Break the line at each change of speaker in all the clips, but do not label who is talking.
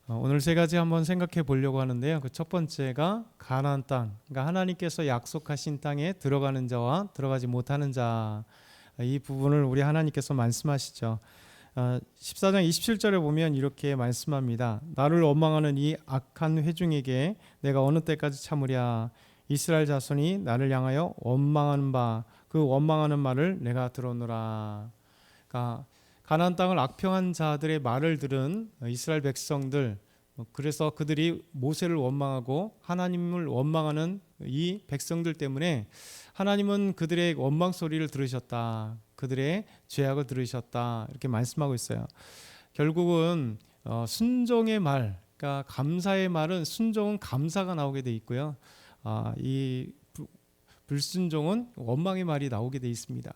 오늘 세 가지 한번 생각해 보려고 하는데요. 그 첫 번째가 가나안 땅, 그러니까 하나님께서 약속하신 땅에 들어가는 자와 들어가지 못하는 자, 이 부분을 우리 하나님께서 말씀하시죠. 14장 27절에 보면 이렇게 말씀합니다. 나를 원망하는 이 악한 회중에게 내가 어느 때까지 참으랴. 이스라엘 자손이 나를 향하여 원망하는 바, 그 원망하는 말을 내가 들었노라. 그러니까 가나안 땅을 악평한 자들의 말을 들은 이스라엘 백성들, 그래서 그들이 모세를 원망하고 하나님을 원망하는 이 백성들 때문에 하나님은 그들의 원망 소리를 들으셨다. 그들의 죄악을 들으셨다. 이렇게 말씀하고 있어요. 결국은 순종의 말, 그러니까 감사의 말은 순종은 감사가 나오게 돼 있고요. 이 불순종은 원망의 말이 나오게 돼 있습니다.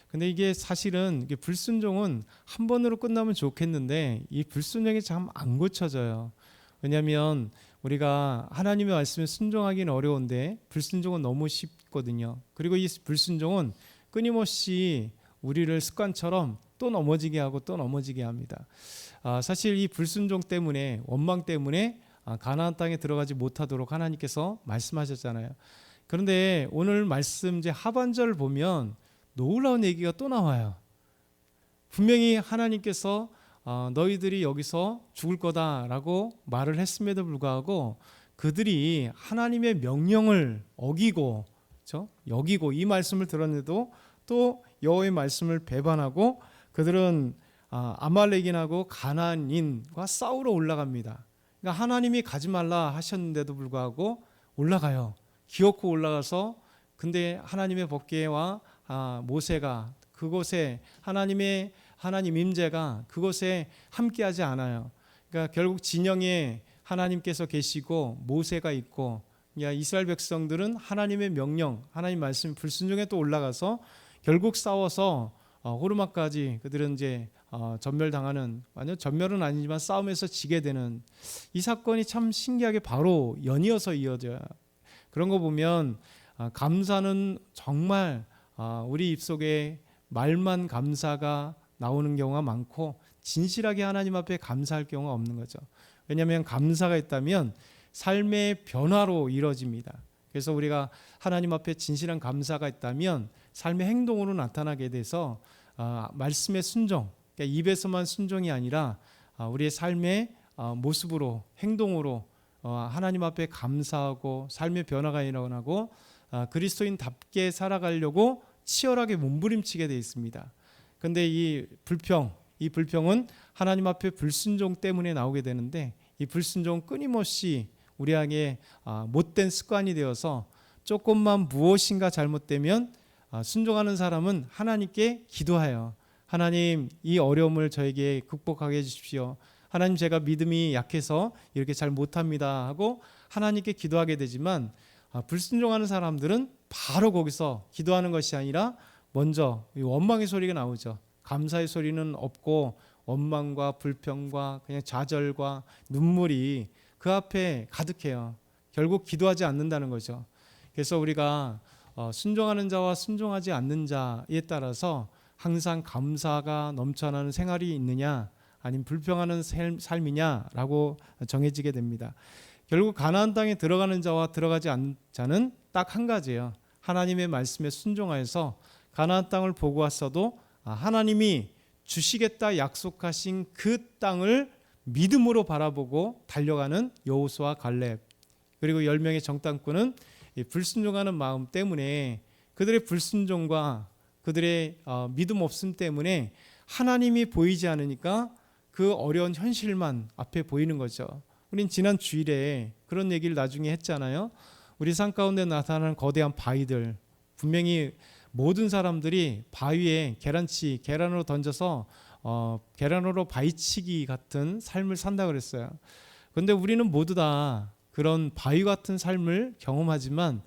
근데 이게 사실은 이게 불순종은 한 번으로 끝나면 좋겠는데 이 불순종이 참 안 고쳐져요. 왜냐하면 우리가 하나님의 말씀에 순종하기는 어려운데 불순종은 너무 쉽거든요. 그리고 이 불순종은 끊임없이 우리를 습관처럼 또 넘어지게 하고 또 넘어지게 합니다. 사실 이 불순종 때문에, 원망 때문에 가나안 땅에 들어가지 못하도록 하나님께서 말씀하셨잖아요. 그런데 오늘 말씀 이제 하반절을 보면 놀라운 얘기가 또 나와요. 분명히 하나님께서 너희들이 여기서 죽을 거다라고 말을 했음에도 불구하고 그들이 하나님의 명령을 어기고, 그렇죠? 여기고 이 말씀을 들었는데도 또 여호와의 말씀을 배반하고 그들은 아말렉인하고 가나안인과 싸우러 올라갑니다. 그러니까 하나님이 가지 말라 하셨는데도 불구하고 올라가요. 기어코 올라가서, 근데 하나님의 법궤와 모세가 그곳에 하나님 임재가 그곳에 함께하지 않아요. 그러니까 결국 진영에 하나님께서 계시고 모세가 있고, 이스라엘 백성들은 하나님의 명령, 하나님 말씀 불순종에 또 올라가서 결국 싸워서 호르마까지 그들은 이제 전멸당하는, 완전 전멸은 아니지만 싸움에서 지게 되는 이 사건이 참 신기하게 바로 연이어서 이어져요. 그런 거 보면 감사는 정말 우리 입속에 말만 감사가 나오는 경우가 많고 진실하게 하나님 앞에 감사할 경우가 없는 거죠. 왜냐하면 감사가 있다면 삶의 변화로 이루어집니다. 그래서 우리가 하나님 앞에 진실한 감사가 있다면 삶의 행동으로 나타나게 돼서 말씀의 순종, 그러니까 입에서만 순종이 아니라 우리의 삶의 모습으로, 행동으로 하나님 앞에 감사하고 삶의 변화가 일어나고 그리스도인답게 살아가려고 치열하게 몸부림치게 되어 있습니다. 그런데 이 불평은 하나님 앞에 불순종 때문에 나오게 되는데 이 불순종은 끊임없이 우리에게 못된 습관이 되어서 조금만 무엇인가 잘못되면 순종하는 사람은 하나님께 기도해요. 하나님, 이 어려움을 저에게 극복하게 해주십시오. 하나님, 제가 믿음이 약해서 이렇게 잘 못합니다 하고 하나님께 기도하게 되지만 불순종하는 사람들은 바로 거기서 기도하는 것이 아니라 먼저 원망의 소리가 나오죠. 감사의 소리는 없고 원망과 불평과 그냥 좌절과 눈물이 그 앞에 가득해요. 결국 기도하지 않는다는 거죠. 그래서 우리가 순종하는 자와 순종하지 않는 자에 따라서 항상 감사가 넘쳐나는 생활이 있느냐 아니면 불평하는 삶이냐라고 정해지게 됩니다. 결국 가나안 땅에 들어가는 자와 들어가지 않는 자는 딱 한 가지예요. 하나님의 말씀에 순종하여서 가나안 땅을 보고 왔어도 하나님이 주시겠다 약속하신 그 땅을 믿음으로 바라보고 달려가는 여호수아 갈렙, 그리고 10명의 정탐꾼은 불순종하는 마음 때문에 그들의 불순종과 그들의 믿음 없음 때문에 하나님이 보이지 않으니까 그 어려운 현실만 앞에 보이는 거죠. 우린 지난 주일에 그런 얘기를 나중에 했잖아요. 우리 산 가운데 나타나는 거대한 바위들, 분명히 모든 사람들이 바위에 계란으로 던져서 계란으로 바위치기 같은 삶을 산다 그랬어요. 그런데 우리는 모두 다 그런 바위 같은 삶을 경험하지만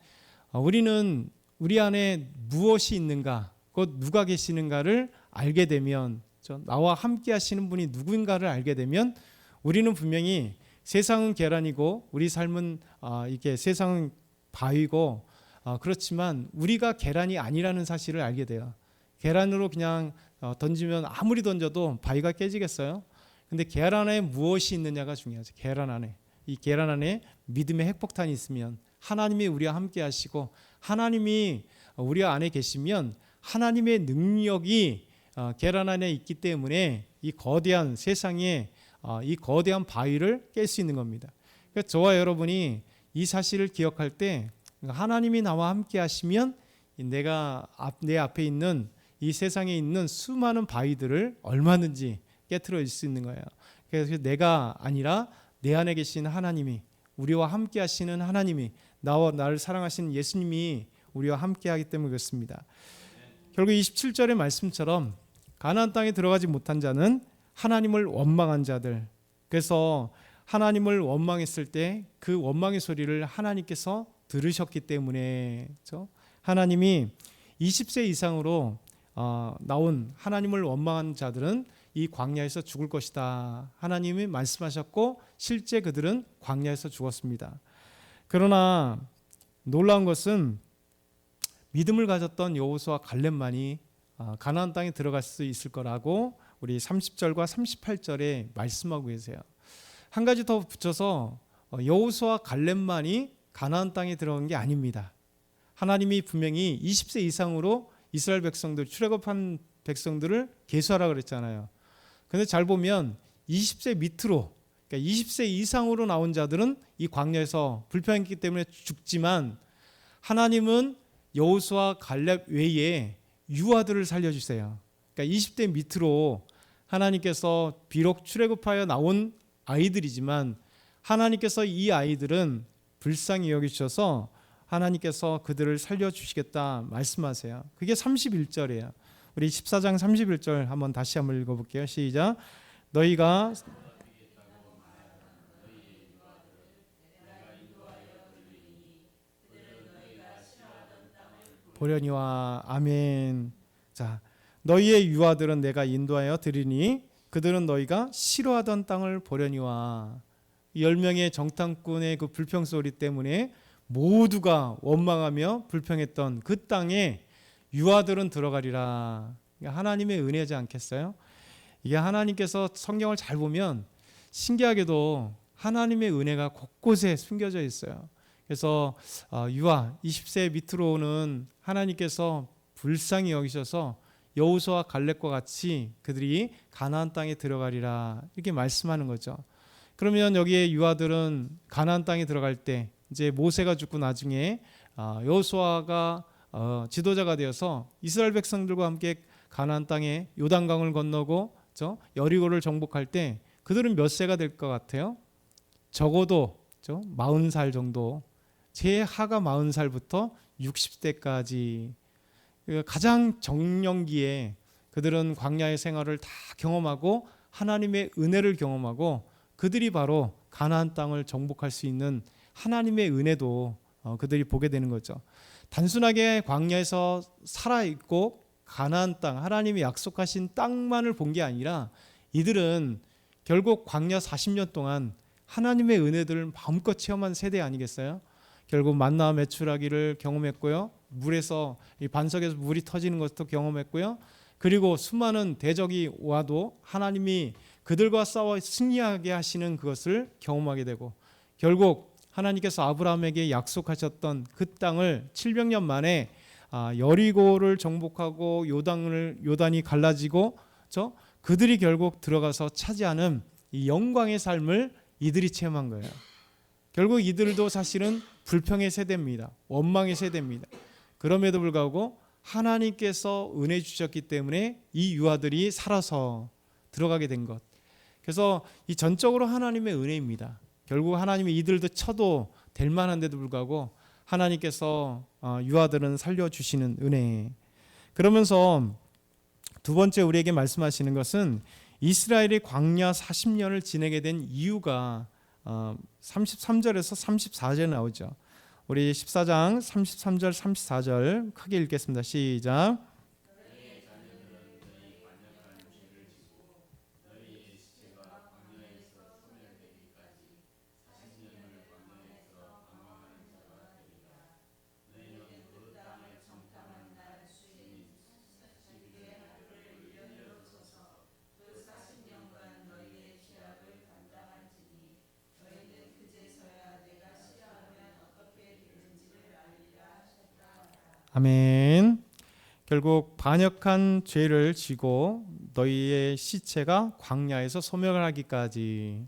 우리는 우리 안에 무엇이 있는가, 곧 누가 계시는가를 알게 되면, 나와 함께 하시는 분이 누구인가를 알게 되면 우리는 분명히 세상은 계란이고 우리 삶은 이게 세상은 바위고 그렇지만 우리가 계란이 아니라는 사실을 알게 돼요. 계란으로 그냥 던지면 아무리 던져도 바위가 깨지겠어요? 근데 계란 안에 무엇이 있느냐가 중요하죠. 계란 안에. 이 계란 안에 믿음의 핵폭탄이 있으면 하나님이 우리와 함께 하시고 하나님이 우리 안에 계시면 하나님의 능력이 계란 안에 있기 때문에 이 거대한 세상에 이 거대한 바위를 깰 수 있는 겁니다. 그래서 저와 여러분이 이 사실을 기억할 때 하나님이 나와 함께 하시면 내 앞에 있는 이 세상에 있는 수많은 바위들을 얼마든지 깨트려 줄 수 있는 거예요. 그래서 내가 아니라 내 안에 계신 하나님이, 우리와 함께 하시는 하나님이, 나와 나를 사랑하시는 예수님이 우리와 함께 하기 때문에 그렇습니다. 결국 27절의 말씀처럼 가나안 땅에 들어가지 못한 자는 하나님을 원망한 자들. 그래서 하나님을 원망했을 때 그 원망의 소리를 하나님께서 들으셨기 때문에, 그렇죠? 하나님이 20세 이상으로 나온 하나님을 원망한 자들은 이 광야에서 죽을 것이다. 하나님이 말씀하셨고 실제 그들은 광야에서 죽었습니다. 그러나 놀라운 것은 믿음을 가졌던 여호수아 갈렙만이 가나안 땅에 들어갈 수 있을 거라고 우리 30절과 38절에 말씀하고 계세요. 한 가지 더 붙여서 여호수아 갈렙만이 가나안 땅에 들어간 게 아닙니다. 하나님이 분명히 20세 이상으로 이스라엘 백성들, 출애굽한 백성들을 계수하라 그랬잖아요. 근데 잘 보면 20세 밑으로, 그러니까 20세 이상으로 나온 자들은 이 광야에서 불평했기 때문에 죽지만 하나님은 여호수아 갈렙 외에 유아들을 살려주세요. 그러니까 20대 밑으로 하나님께서 비록 출애굽하여 나온 아이들이지만 하나님께서 이 아이들은 불쌍히 여기셔서 하나님께서 그들을 살려주시겠다 말씀하세요. 그게 31절이에요. 우리 14장 31절 한번 다시 한번 읽어볼게요. 시작. 너희가 보려니와 아멘. 자, 너희의 유아들은 내가 인도하여 드리니 그들은 너희가 싫어하던 땅을 보려니와. 10명의 정탐꾼의 그 불평 소리 때문에 모두가 원망하며 불평했던 그 땅에 유아들은 들어가리라. 하나님의 은혜지 않겠어요? 이게 하나님께서 성경을 잘 보면 신기하게도 하나님의 은혜가 곳곳에 숨겨져 있어요. 그래서 유아 20세 밑으로는 하나님께서 불쌍히 여기셔서 여호수아 갈렙과 같이 그들이 가나안 땅에 들어가리라 이렇게 말씀하는 거죠. 그러면 여기에 유아들은 가나안 땅에 들어갈 때 이제 모세가 죽고 나중에 여호수아가 지도자가 되어서 이스라엘 백성들과 함께 가나안 땅에 요단강을 건너고 여리고를 정복할 때 그들은 몇 세가 될 것 같아요? 적어도 40살 정도, 제 하가 40살부터 60세까지 가장 정령기에 그들은 광야의 생활을 다 경험하고 하나님의 은혜를 경험하고 그들이 바로 가나안 땅을 정복할 수 있는 하나님의 은혜도 그들이 보게 되는 거죠. 단순하게 광야에서 살아있고 가나안 땅, 하나님이 약속하신 땅만을 본 게 아니라 이들은 결국 광야 40년 동안 하나님의 은혜들을 마음껏 체험한 세대 아니겠어요? 결국 만나와 메추라기를 경험했고요. 물에서 이 반석에서 물이 터지는 것도 경험했고요. 그리고 수많은 대적이 와도 하나님이 그들과 싸워 승리하게 하시는 그것을 경험하게 되고 결국 하나님께서 아브라함에게 약속하셨던 그 땅을 700년 만에 여리고를 정복하고 요단이 갈라지고 그들이 결국 들어가서 차지하는 이 영광의 삶을 이들이 체험한 거예요. 결국 이들도 사실은 불평의 세대입니다. 원망의 세대입니다. 그럼에도 불구하고 하나님께서 은혜 주셨기 때문에 이 유아들이 살아서 들어가게 된 것. 그래서 이 전적으로 하나님의 은혜입니다. 결국 하나님이 이들도 쳐도 될 만한데도 불구하고 하나님께서 유아들은 살려주시는 은혜. 그러면서 두 번째 우리에게 말씀하시는 것은 이스라엘이 광야 40년을 지내게 된 이유가 33절에서 34절에 나오죠. 우리 14장 33절 34절 크게 읽겠습니다. 시작. 아멘. 결국 반역한 죄를 지고 너희의 시체가 광야에서 소멸을 하기까지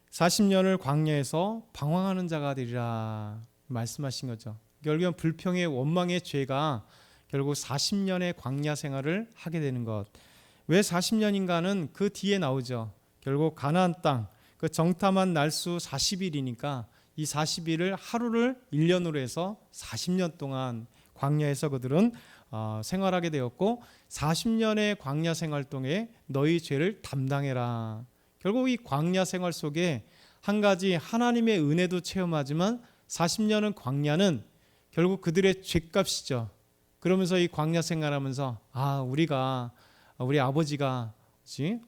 40년을 광야에서 방황하는 자가 되리라 말씀하신 거죠. 결국은 불평의 원망의 죄가 결국 40년의 광야 생활을 하게 되는 것. 왜 40년인가는 그 뒤에 나오죠. 결국 가나안 땅, 그 정탐한 날수 40일이니까 이 40일을 하루를 1년으로 해서 40년 동안 광야에서 그들은 생활하게 되었고 40년의 광야 생활 동에 너희 죄를 담당해라. 결국 이 광야 생활 속에 한 가지 하나님의 은혜도 체험하지만 40년은 광야는 결국 그들의 죄값이죠. 그러면서 이 광야 생활하면서 우리 아버지가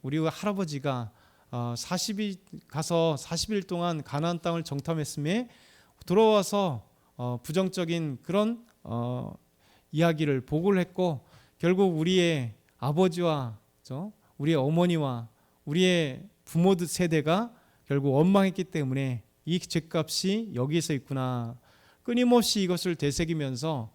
우리 할아버지가 40일 가서 40일 동안 가나안 땅을 정탐했음에 돌아와서 부정적인 그런 이야기를 보고를 했고 결국 우리의 아버지와 우리의 어머니와 우리의 부모들 세대가 결국 원망했기 때문에 이 죄값이 여기서 있구나. 끊임없이 이것을 되새기면서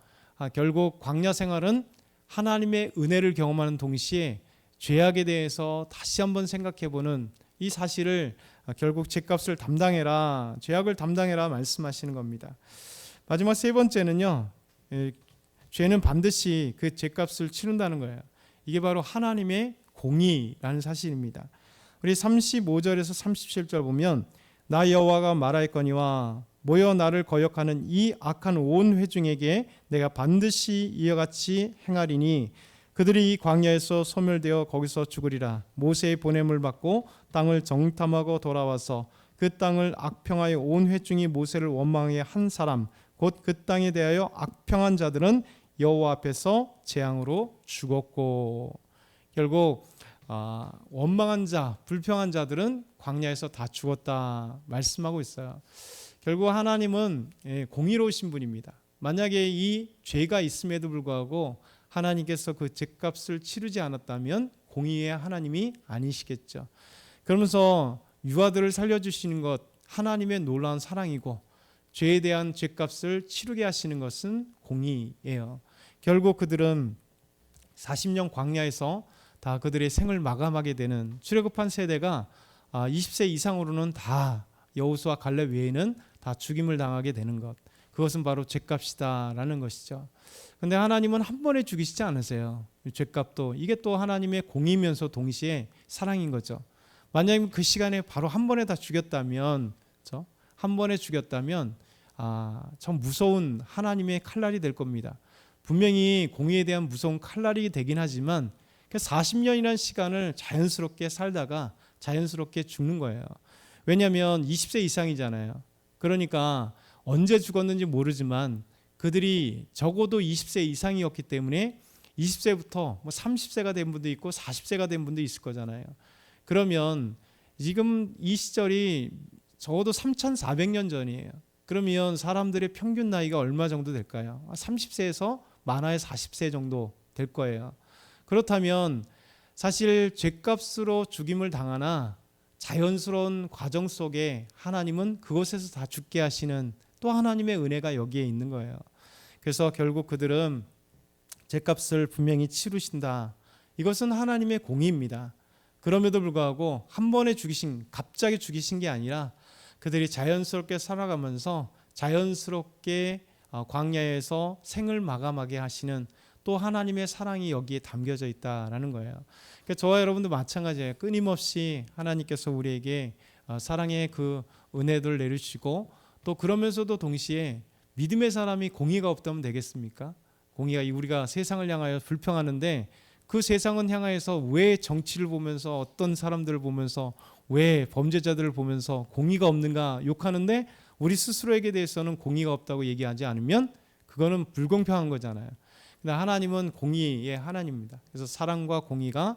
결국 광야 생활은 하나님의 은혜를 경험하는 동시에 죄악에 대해서 다시 한번 생각해보는 이 사실을 결국 죄값을 담당해라, 죄악을 담당해라 말씀하시는 겁니다. 마지막 세 번째는요, 죄는 반드시 그 죄값을 치른다는 거예요. 이게 바로 하나님의 공의라는 사실입니다. 우리 35절에서 37절 보면 나 여호와가 말하였거니와 모여 나를 거역하는 이 악한 온 회중에게 내가 반드시 이와 같이 행하리니 그들이 이 광야에서 소멸되어 거기서 죽으리라. 모세의 보냄을 받고 땅을 정탐하고 돌아와서 그 땅을 악평하여 온 회중이 모세를 원망하게 한 사람 곧 그 땅에 대하여 악평한 자들은 여호와 앞에서 재앙으로 죽었고. 결국 원망한 자, 불평한 자들은 광야에서 다 죽었다 말씀하고 있어요. 결국 하나님은 공의로우신 분입니다. 만약에 이 죄가 있음에도 불구하고 하나님께서 그 죄값을 치르지 않았다면 공의의 하나님이 아니시겠죠. 그러면서 유아들을 살려주시는 것 하나님의 놀라운 사랑이고 죄에 대한 죄값을 치르게 하시는 것은 공의예요. 결국 그들은 40년 광야에서 다 그들의 생을 마감하게 되는 출애굽한 세대가 20세 이상으로는 다 여호수아 갈렙 외에는 다 죽임을 당하게 되는 것. 그것은 바로 죄값이다라는 것이죠. 그런데 하나님은 한 번에 죽이시지 않으세요. 죄값도 이게 또 하나님의 공의면서 동시에 사랑인 거죠. 만약에 그 시간에 바로 한 번에 다 죽였다면, 한 번에 죽였다면 참 무서운 하나님의 칼날이 될 겁니다. 분명히 공의에 대한 무서운 칼날이 되긴 하지만 40년이라는 시간을 자연스럽게 살다가 자연스럽게 죽는 거예요. 왜냐하면 20세 이상이잖아요. 그러니까 언제 죽었는지 모르지만 그들이 적어도 20세 이상이었기 때문에 20세부터 30세가 된 분도 있고 40세가 된 분도 있을 거잖아요. 그러면 지금 이 시절이 적어도 3,400년 전이에요. 그러면 사람들의 평균 나이가 얼마 정도 될까요? 30세에서 많아야 40세 정도 될 거예요. 그렇다면 사실 죄값으로 죽임을 당하나 자연스러운 과정 속에 하나님은 그곳에서 다 죽게 하시는 또 하나님의 은혜가 여기에 있는 거예요. 그래서 결국 그들은 죄값을 분명히 치르신다. 이것은 하나님의 공의입니다. 그럼에도 불구하고 한 번에 갑자기 죽이신 게 아니라 그들이 자연스럽게 살아가면서 자연스럽게 광야에서 생을 마감하게 하시는 또 하나님의 사랑이 여기에 담겨져 있다라는 거예요. 그러니까 저와 여러분도 마찬가지예요. 끊임없이 하나님께서 우리에게 사랑의 그 은혜를 내리시고 또 그러면서도 동시에 믿음의 사람이 공의가 없다면 되겠습니까? 공의가 우리가 세상을 향하여 불평하는데 그 세상은 향하여서 왜 정치를 보면서 어떤 사람들을 보면서 왜 범죄자들을 보면서 공의가 없는가 욕하는데 우리 스스로에게 대해서는 공의가 없다고 얘기하지 않으면 그거는 불공평한 거잖아요. 근데 하나님은 공의의 하나님입니다. 그래서 사랑과 공의가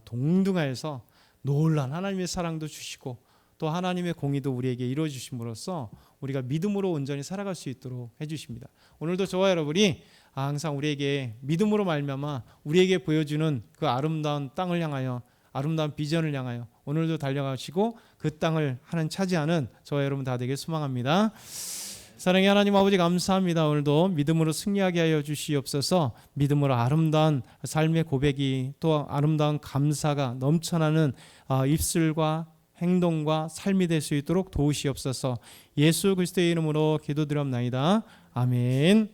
동등하여서 놀란 하나님의 사랑도 주시고 또 하나님의 공의도 우리에게 이루어 주심으로써 우리가 믿음으로 온전히 살아갈 수 있도록 해주십니다. 오늘도 저와 여러분이 항상 우리에게 믿음으로 말미암아 우리에게 보여주는 그 아름다운 땅을 향하여 아름다운 비전을 향하여 오늘도 달려가시고 그 땅을 차지하는 저와 여러분 다 되길 소망합니다. 사랑의 하나님 아버지 감사합니다. 오늘도 믿음으로 승리하게 하여 주시옵소서. 믿음으로 아름다운 삶의 고백이 또 아름다운 감사가 넘쳐나는 입술과 행동과 삶이 될 수 있도록 도우시옵소서. 예수 그리스도의 이름으로 기도드립나이다. 아멘.